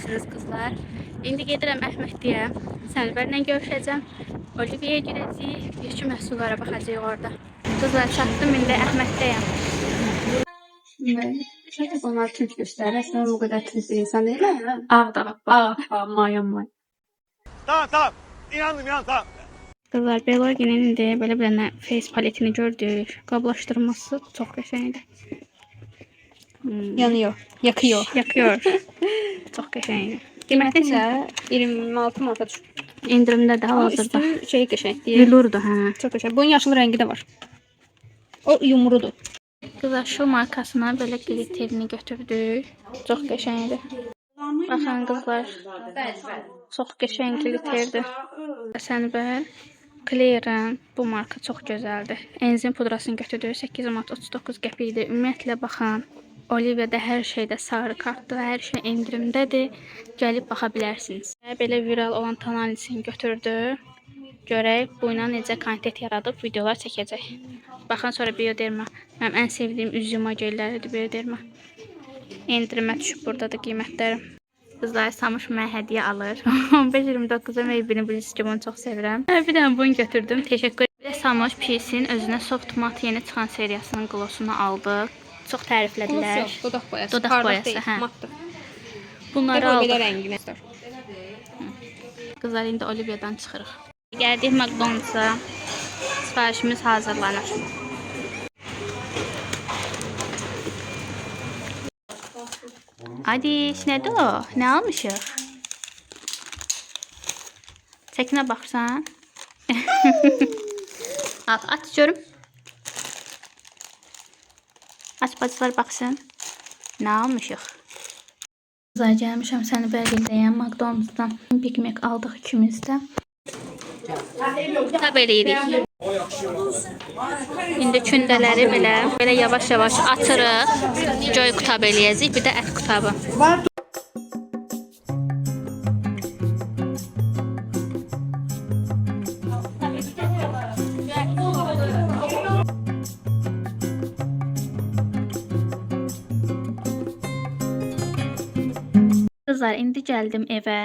Yaxşısınız qızlar. İndi gedirəm Əhmədliyə. Sənvərlə görüşəcəm. Oliviyaya girəcəyik. Bir iki məhsullara baxacağıq orada. Qızlar çatdım, indi Əhməddəyəm. Onlar Türk göstərir. Sən o qədər Türk insan deyil mi? Ağda, may. Tamam. İnandım, tamam. Qızlar, Beloginin indi belə bir dənə face paletini gördük. Qablaşdırması çox qəşəngdir. Yanıyor, yakıyor. Yakıyor. Çox qəşəngdir. Qiyməti Qiyməti də 26 manata düşür. İndirimdə də Ama hazırda. üstü şey qəşəng deyil. Bilurdu, hə. Çox qəşəng. Bunun yaşıl rəngi də var. O yumrudur. Qızlar, şu markasına belə glitterini götürdük. Çox qəşəngdir. Baxın qızlar. Çox qəşəng glitterdir. Sənbər Clear'ın bu marka çox gözəldir. Enzim pudrasını götürdük. 8 manat 39 qəpikdir. Ümumiyyətlə baxın. Oliviyada hər şeydə sarı kartdır, hər şey endirimdədir. Gəlib baxa bilərsiniz. Belə viral olan tonalisini götürdü. Görək bu ilə necə kontent yaradıb videolar çəkəcək. Baxın sonra Bioderma. Mənim ən sevdiyim üz yuma gelləridir Bioderma. Endirimə düşüb buradadır qiymətləri. Qızlar, Samuş mənə hədiyyə alır. 15-29-a Maybelline bilirsiniz ki, bunu çox sevirəm. Bir dənə bunu götürdüm. Təşəkkür ederim. Bir də Samuş Pierce'in özünə Soft Matte yeni çıxan seriyasının glosunu aldıq. Çox təriflədilər. Dodaq boyası. Dodaq boyası, hə. Matdır. Bunları Belə aldıq. rənginə. Qızlar, indi Oliviyadan çıxırıq. Gəldik McDonald's-a. Sifarişimiz hazırlanır. Adiş, nədir o? Nə almışıq? Çəkinə baxsan. Aç görüm. Aç bacılar baxsın. Nə almışıq? Qızlar, gəlmişəm səni bərgildəyəm McDonald's-dan. Big Mac aldıq ikimiz də. Tab eləyirik. İndi kündələri belə yavaş-yavaş açırıq. Göy qutab eləyəcək, bir də ət qutabı. Qızlar, indi gəldim evə.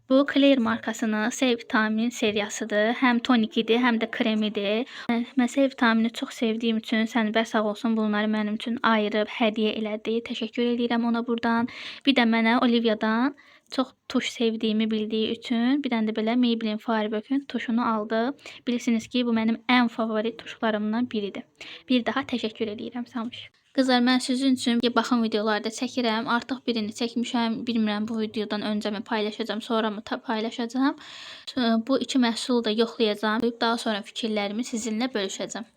Bu Clear markasının C vitamin seriyasıdır. Həm tonikidir, həm də kremidir. Mən C vitamini çox sevdiyim üçün Sənbər sağ olsun bunları mənim üçün ayırıb hədiyyə elədi. Təşəkkür edirəm ona buradan. Bir də mənə Oliviyadan çox tuş sevdiyimi bildiyi üçün bir dənə də belə Maybelline Firebird tuşunu aldı. Bilirsiniz ki, bu mənim ən favorit tuşlarımdan biridir. Bir daha təşəkkür edirəm Samuş. Qızlar, mən sizin üçün baxım videolarda çəkirəm. Artıq birini çəkmişəm. Bilmirəm bu videodan öncə mi paylaşacağam, sonra mı paylaşacağam. Bu iki məhsulu da yoxlayacağam. Daha sonra fikirlərimi sizinlə bölüşəcəm.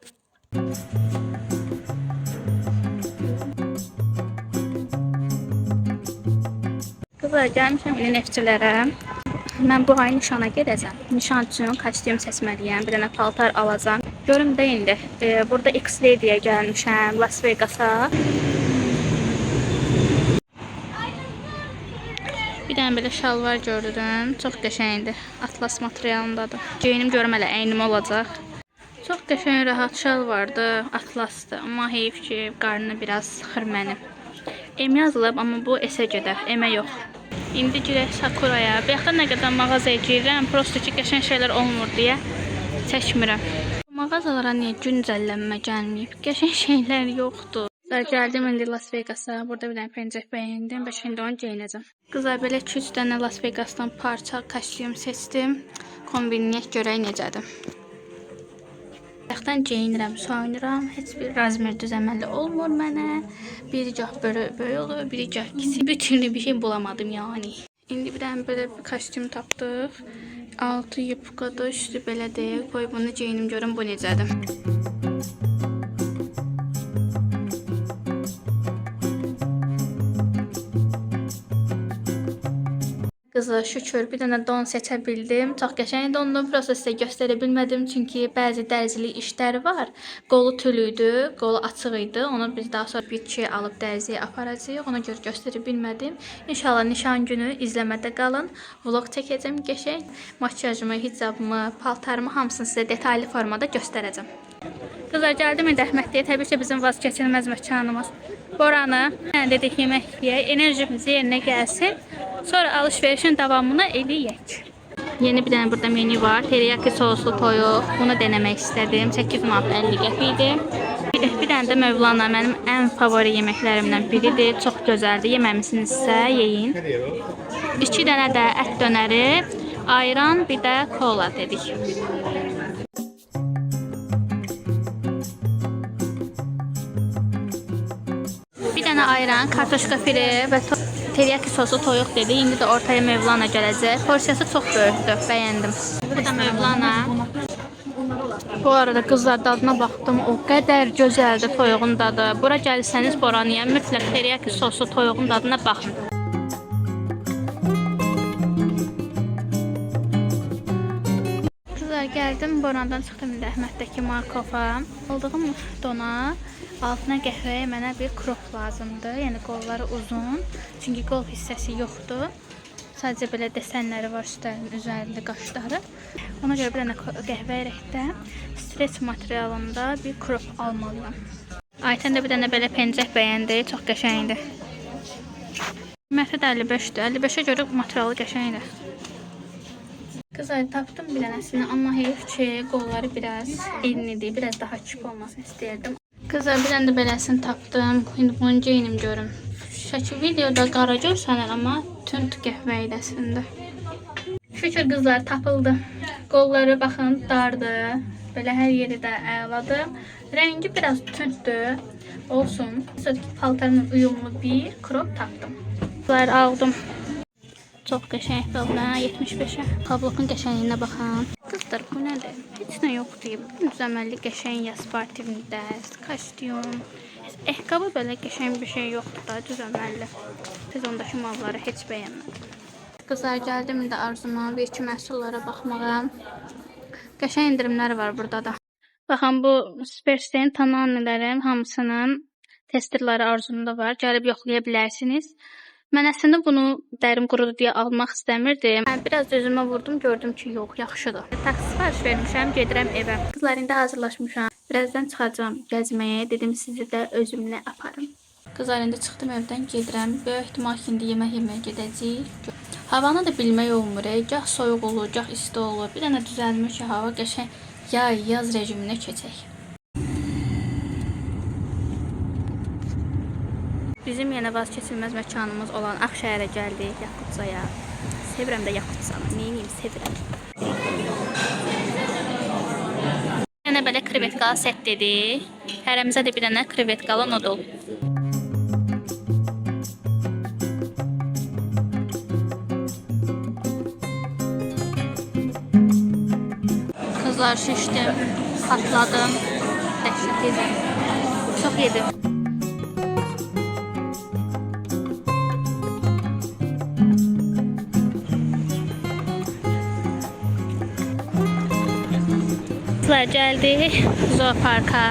Qızlar, gəlmişəm indi Neftçilərə. Mən bu ay nişana gedəcəm. Nişan üçün kostyum seçməliyəm. Bir dənə paltar alacağam. Görüm də indi. Burada X-Lady'yə gəlmişəm, Las Vegas'a. Bir dənə belə şalvar gördüm. Çox qəşəngdir. Atlas materialındadır. Geyinim görüm hələ əynim olacaq. Çox qəşəng, rahat şalvardır. Atlasdır. Amma heyif ki, qarnını biraz sıxır mənim. M yazılıb, amma bu S-ə gedər. M-ə yox. İndi girək Sakura'ya. Bayaqda nə qədər mağazaya girirəm, prosto ki, qəşəng şeylər olmur deyə çəkmirəm. Mağazalara niyə güncəllənmə gəlməyib? Qəşəng şeylər yoxdur. Gəldim indi Las Vegas'a. Burada bir dənə pencək bəyəndim və şimdi onu geyinəcəm. Qızlar, belə 2-3 dənə Las Vegas'dan parça, kostyum seçdim. Kombinləyək görək necədir. Bayaqdan geyinirəm, soyunuram. Heç bir razmer düzəməli olmur mənə. Bir gah böyük olur, bir gah kiçik. Bir türlü bir şey bulamadım yani. İndi bir dənə belə bir kostyum tapdıq. Altı yupqadır, üstü belədir. Qoy bunu geyinim görüm bu necədir. Qızlar, şükür bir dənə don seçə bildim. Çox qəşəng dondu. Prosta sizə göstərə bilmədim çünki bəzi dərzilik işləri var. Qolu tülüydü, qolu açıq idi. Onu biz daha sonra bütçəyə alıb dərziyə aparacağıq. Ona görə göstərə bilmədim. İnşallah nişan günü izləmədə qalın. Vlog çəkəcəm qəşəng. Makyajımı, hicabımı, paltarımı hamısını sizə detallı formada göstərəcəm. Qızlar gəldim indi Əhmədliyə. Təbii ki, bizim vazgeçilməz məkanımız. Boranı dedik yemək yeyək, enerjimiz yerinə gəlsin. Sonra alış-verişin davamını eləyək. Yeni bir dənə burada menü var. Teriyaki soslu toyuq. Bunu denemək istədim. 8 manat 50 qəpikdir. Bir dənə də Mövlana mənim ən favori yeməklərimdən biridir. Çox gözəldir. Yeməmisinizsə yeyin. 2 dənə də ət dönəri, ayran, bir də kola dedik. Bir dənə ayran, kartoşka firi və teriyaki soslu toyuq dedi. İndi də ortaya Mövlana gələcək. Porsiyası çox böyükdür, bəyəndim. Bu da Mövlana. Bu arada qızlar dadına baxdım. O qədər gözəldir toyuğun dadı. Bura gəlsəniz Boranıya mütləq teriyaki soslu toyuğun dadına baxın. Qızlar gəldim, Borandan çıxdım indi Əhməddəki Markova. Aldığım dona altına qəhvəyə mənə bir krop lazımdır. Yəni qolları uzun. Çünki qol hissəsi yoxdur. Sadəcə belə desenləri var üstlərinin üzərində qaşları. Ona görə bir dənə qəhvə rəngdə streç materialında bir krop almalıyam. Aytən də bir dənə belə pencək bəyəndi. Çox qəşəngdir. Qiyməti də 55-dir. 55-ə görə materialı qəşəngdir. Qızlar tapdım bir dənəsini, amma heyif ki, qolları biraz enlidir. Biraz daha küçük olmasını istəyirdim. Qızlar bir dənə də beləsini tapdım. İndi bunu geyinim görüm. Şəkil videoda qara görsənir, amma tünd qəhvə idi əslində. Şükür qızlar tapıldı. Qolları baxın dardır. Belə hər yeri də əladır. Rəngi biraz tündür. Olsun. Sözdəki paltarımla uyumlu bir krop tapdım. Qızlar aldım. Çox qəşəng oldu. 75-ə. Kablokun qəşəngliyinə baxın. Qızlar bu nədir? Heç nə yoxdur. Düzəməlli qəşəng ya sportivli dərs, kostyum. Ehqabı belə qəşəng bir şey yoxdur da, düzəməlli. Sezondakı malları heç bəyənmədim. Qızlar gəldim indi Arzuma bir iki məhsullara baxmağa. Qəşəng indirimləri var burada da. Baxın bu Superstain tananələrin hamısının testerləri Arzumda var. Gəlib yoxlaya bilərsiniz. Mən əslində bunu dərim qurudu deyə almaq istəmirdim. Biraz özümə vurdum, gördüm ki, yox, yaxşıdır. Taksi sifariş vermişəm, gedirəm evə. Qızlar indi hazırlaşmışam. Birazdan çıxacağam gəzməyə. Dedim sizi də özümlə aparım. Qızlar indi çıxdım evdən, gedirəm. Böyük ehtimal ki, indi yemək yeməyə gedəcəyik. Havanı da bilmək olmur. Gah soyuq olur, gah isti olur. Bir dənə düzəlmir ki, hava qəşəng yaz rejiminə keçək. Bizim yenə vazgeçilməz məkanımız olan Ağşəhərə gəldik, Yakutsaya. Sevirəm də Yakutsanı. Neyiniyim, sevirəm. Bir dənə belə krevetkalı set dedik. Hərəmizə də bir dənə krevetkalı noodle. Kızlar şişdim, patladım. Dəhşət yedim. Çox yedim. Gəldik zooparka.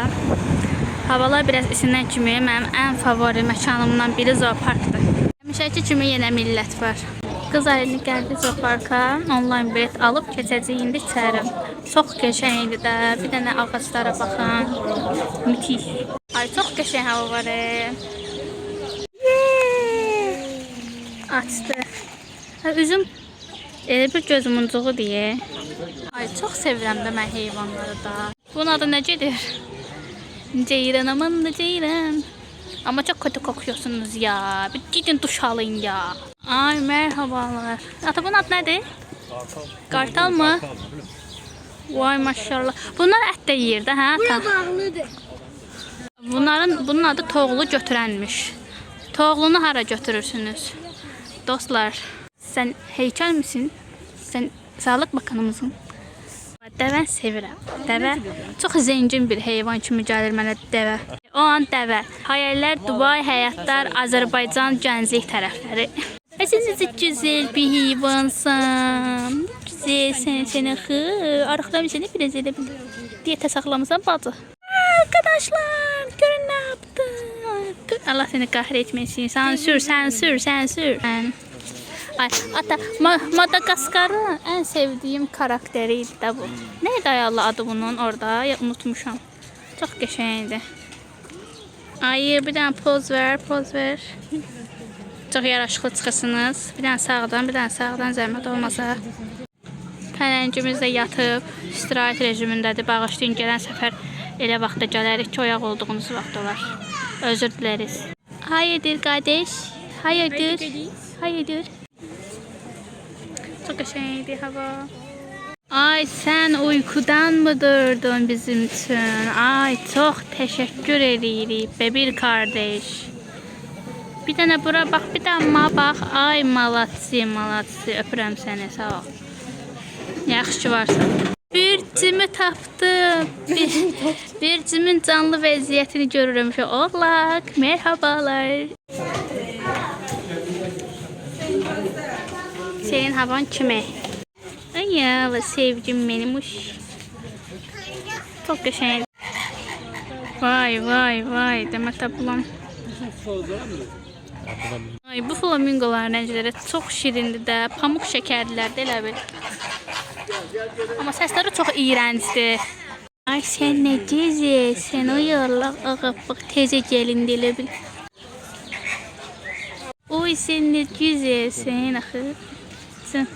Havalar biraz isindən kimi mənim ən favori məkanımdan biri zooparkdır. Həmişəki kimi yenə millət var. Qızlar indi gəldik zooparka. Onlayn bilet alıb keçəcəyik indi içəri. Çox qəşəngdir də. Bir dənə ağaclara baxın. Müthiş. Ay çox qəşəng hava var. Açdı. Üzüm elə bir gözümüncuğu deyə. Ay çox sevirəm də mən heyvanları da. Bunun adı nə gedir? Ceyran aman da ceyran. Amma çox kötü kokuyorsunuz ya. Bir gidin duş alın ya. Ay merhabalar. Ata bunun adı nədir? Qartal mı? Vay maşallah. Bunlar ət də yeyir də, hə ata? Bura bağlıdır. Bunun adı toğlu götürənmiş. Toğlunu hara götürürsünüz? Dostlar, sən heykəl misin? Sən Sağlıq Bakanımızın. Dəvə sevirəm. Dəvə çox zəngin bir heyvan kimi gəlir mənə dəvə. O an dəvə. Hayallər, Dubai, həyatlar, Azərbaycan, gənclik tərəfləri. Sən necə gözəl bir heyvansan. Güzelsən, səni xır. Arıqlam səni biraz elə bilir. Diyetə saxlamısan bacı. Arkadaşlar, görün nə yaptın. Allah səni qəhr etməsin. Sansür. Ay, ata, Madagaskar'ın ən sevdiyim karakteri idi də bu. Neydi ayarlı adı bunun orada? Ya, unutmuşam. Çox qəşəngdir. Ay, bir dənə poz ver, poz ver. Çox yaraşıqlı çıxırsınız. Bir dənə sağdan, bir dənə sağdan zəhmət olmasa. Pələngimiz də yatıb, istirahət rejimindədir. Bağışlayın, gələn səfər elə vaxtda gələrik ki, oyaq olduğumuz vaxt olar. Özür dileriz. Hayırdır qardaş? Hayırdır? Hayırdır? Çox qəşəngdir hava. Ay, sən uykudan mı durdun bizim üçün? Ay, çox təşəkkür edirik bir qardaş. Bir dənə bura bax, bir dənə bax. Ay, malatsi, malatsi. Öpürəm səni, sağ ol. Yaxşı ki varsan. Bir cimi tapdım. Bir cimin canlı vəziyyətini görürüm ki, oğlak. Merhabalar. Senin havan kime? Ay ya, sevgim benim uş. Çok qəşəng. Vay vay vay, demək tapılam. Ay, bu flamingolar nəncələrə çox şirindir də, pamuk şəkərlilərdir elə bil. Amma səsləri çox iyrəncdir. Ay, sən nə gəzəsən, o yarlaq ağabbaq tezə gəlindi elə bil. Oy, sən nə güzəlsən axı. Sən.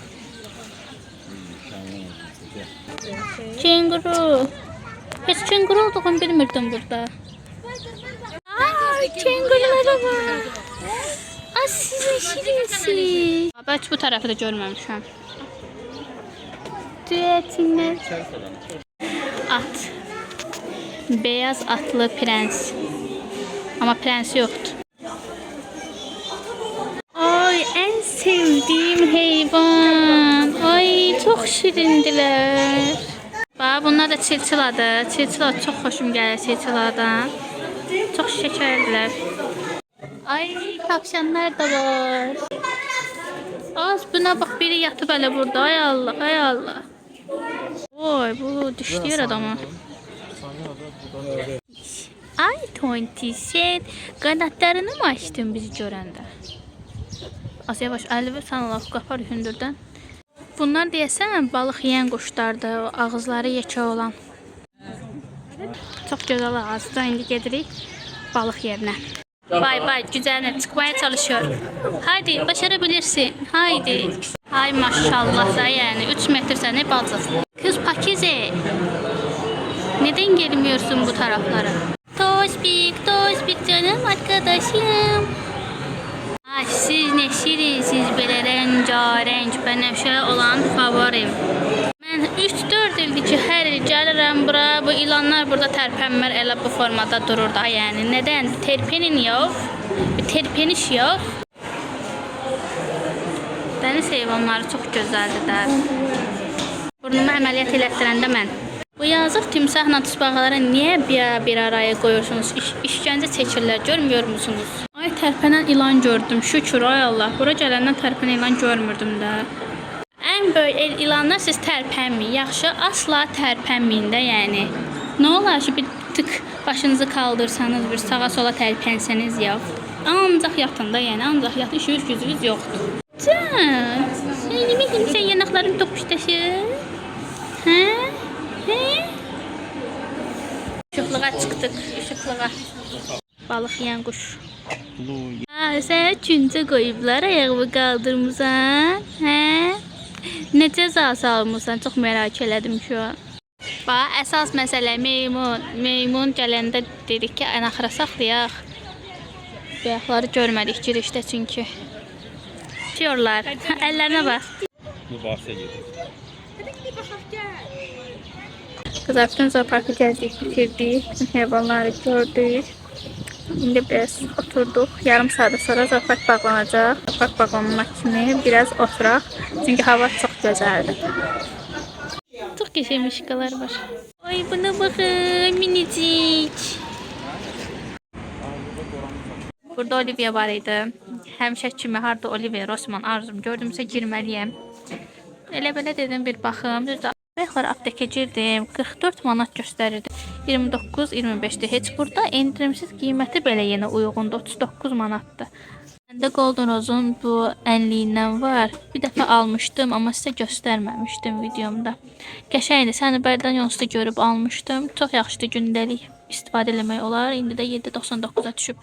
Kenguru. Heç kenguru olduğunu bilmirdim burada. Ay, kengurulara bak. Ay, siz nə şirinsiniz. Bəlkə bu tərəfi də görməmişəm. Düətinlər. At. Beyaz atlı prens. Amma prensi yoxdur. Ay, en sevdiğim heyvan. Ay, çok şirindilər. Bax, bunlar da çilçiladır. Çilçila çox xoşum gəlir çilçiladan. Çox şəkərlidirlər. Ay, tavşanlar da var. Az buna bax, biri yatıb hələ burada. Ay Allah, ay Allah. Oy, bu dişləyir adamı. Ay, Tonti, sen qanatlarını mı açdın bizi görəndə? Az yavaş, əlvi sən Allah qapar hündürdən. Bunlar deyəsən balıq yeyən quşlardır, ağızları yekə olan. Çox gözəl ağızdır. İndi gedirik balıq yerinə. Bay bay, güzəlinə çıxmaya çalışıyor. Haydi, başarabilirsin. Haydi. Ay maşallah da yəni 3 metrsən ne bacası. Kız Pakize. Neden gelmiyorsun bu taraflara? Tospik canım arkadaşım. Ay, siz ne şirinsiniz belə rengarenk, bənəfşə olan favorim. Mən 3-4 ildir ki, hər il gəlirəm bura, bu ilanlar burada tərpənmir, elə bu formada durur da, yəni. Nədən? Terpenin yox, bir terpeniş yox. Dəniz heyvanları çox gözəldir də. Burnumu əməliyyat elətdirəndə mən. Bu yazıq timsahla tüsbağalara niyə bir araya qoyursunuz? İşgəncə çəkirlər, görmüyor musunuz? Ay, tərpənən ilan gördüm, şükür, ay Allah. Bura gələndən tərpənən ilan görmürdüm də. Ən böyük ilanlar siz tərpənməyin, yaxşı, asla tərpənməyin də, yəni. Nə olar ki, bir tık başınızı kaldırsanız, bir sağa sola tərpənsəniz yox. Ancaq yatın da, yəni, ancaq yatın, işiniz gücünüz yoxdur. Can, sən yanaqların toqquşdaşır. Hə? Hə? İşıqlığa çıxdıq, işıqlığa. Balıq yeyən quş. Sən küncə qoyublar, ayağımı qaldırmısan, hə? Nə cəza salmışsan, çox merak elədim şu an. Bax, əsas məsələ meymun. Meymun gələndə dedik ki, ən axıra saxlayaq. Bayaqları görmədik girişdə çünki. Diyorlar, əllərinə bax. Bu bahsə gedir. Kızlar, bütün zooparkı gezdik, bitirdik. Bütün heyvanları gördük. İndi biraz oturduk. Yarım saat sonra zoopark bağlanacaq. Zoopark bağlanmak kimi biraz oturaq. Çünki hava çox gözəldir. Çox qəşəng mışqalar var. Ay, buna baxın, minicik. Burada Olivia var idi. Həmişə kimi harda Olivia, Rosman, arzum gördümsə girməliyəm. Elə belə dedim bir baxım. Bayaqlar aptekə girdim. 44 manat göstərirdi. 29-25'dir. Heç burada endirimsiz qiyməti belə yenə uyğundur. 39 manatdır. Məndə Golden Rose'un bu ənliyindən var. Bir dəfə almışdım, amma sizə göstərməmişdim videomda. Qəşəngdir. Səni Bərdən Yonsda görüb almışdım. Çox yaxşıdır gündəlik. istifadə etmək olar. İndi də 7.99-a düşüb.